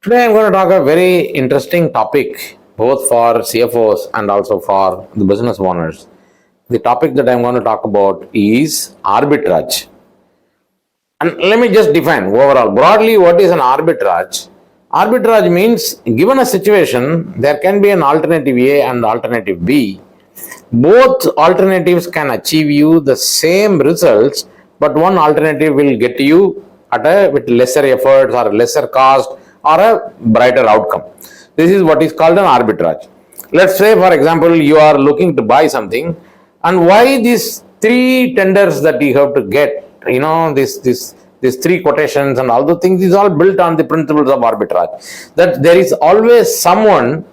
Today I'm going to talk a very interesting topic, both for CFOs and also for the business owners. The topic that I'm going to talk about is arbitrage. And let me just define overall, broadly, what is an arbitrage? Arbitrage means given a situation, there can be an alternative A and alternative B. Both alternatives can achieve you the same results, but one alternative will get you with lesser efforts or lesser cost or a brighter outcome. This is what is called an arbitrage. Let's say, for example, you are looking to buy something, and why these three tenders that you have to get, these three quotations and all the things is all built on the principles of arbitrage. That there is always someone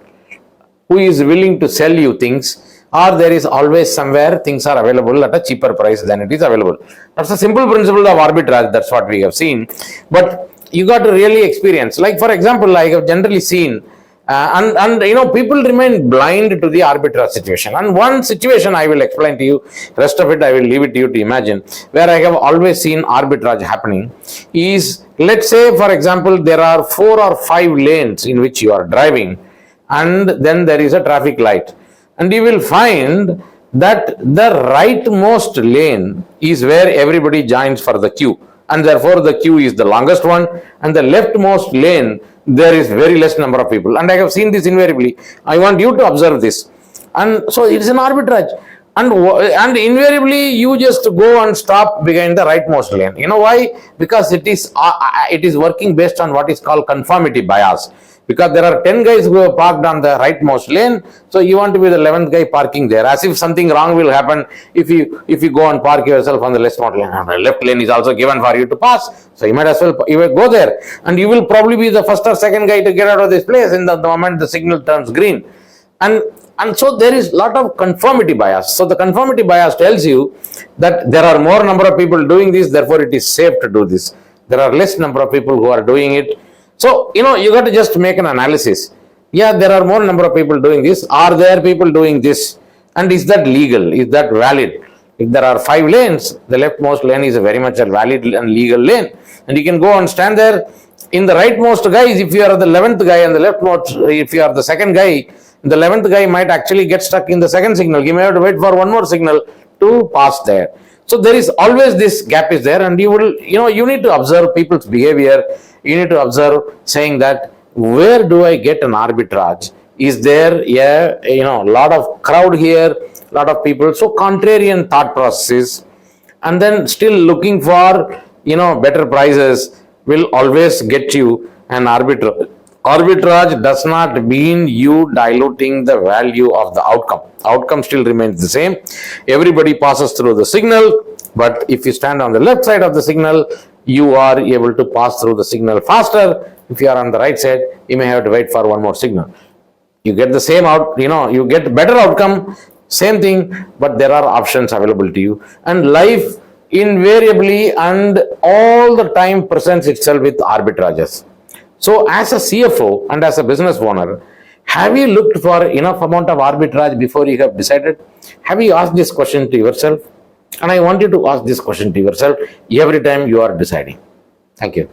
who is willing to sell you things, or there is always somewhere things are available at a cheaper price than it is available. That's a simple principle of arbitrage. That's what we have seen. But you got to really experience. Like, for example, I have generally seen, people remain blind to the arbitrage situation. And one situation I will explain to you, rest of it I will leave it to you to imagine, where I have always seen arbitrage happening is, let's say, for example, there are 4 or 5 lanes in which you are driving, and then there is a traffic light. And you will find that the rightmost lane is where everybody joins for the queue. And therefore the queue is the longest one, and the leftmost lane there is very less number of people. And I have seen this invariably. I want you to observe this. And so it's an arbitrage. And invariably you just go and stop behind the rightmost lane. You know why? Because it is working based on what is called conformity bias. Because there are 10 guys who have parked on the rightmost lane, so you want to be the 11th guy parking there, as if something wrong will happen if you go and park yourself on the leftmost lane. And the left lane is also given for you to pass, so you might as well go there, and you will probably be the first or second guy to get out of this place in the moment the signal turns green. And so there is a lot of conformity bias. So the conformity bias tells you that there are more number of people doing this, therefore it is safe to do this. There are less number of people who are doing it. So, you got to just make an analysis. Yeah, there are more number of people doing this. Are there people doing this? And is that legal? Is that valid? If there are 5 lanes, the leftmost lane is very much a valid and legal lane. And you can go and stand there. In the rightmost guys, if you are the 11th guy, and the leftmost, if you are the second guy, the 11th guy might actually get stuck in the second signal. He may have to wait for one more signal to pass there. So there is always this gap is there, and you need to observe people's behavior. You need to observe saying that, where do I get an arbitrage? Is there a lot of crowd here, lot of people, so contrarian thought processes, and then still looking for better prices will always get you an arbitrage. Arbitrage does not mean you diluting the value of the outcome. Outcome still remains the same. Everybody passes through the signal, but if you stand on the left side of the signal, you are able to pass through the signal faster. If you are on the right side, you may have to wait for one more signal. You get the same you get better outcome, same thing, but there are options available to you. And life invariably and all the time presents itself with arbitrages. So as a CFO and as a business owner, have you looked for enough amount of arbitrage before you have decided? Have you asked this question to yourself? And I want you to ask this question to yourself every time you are deciding. Thank you.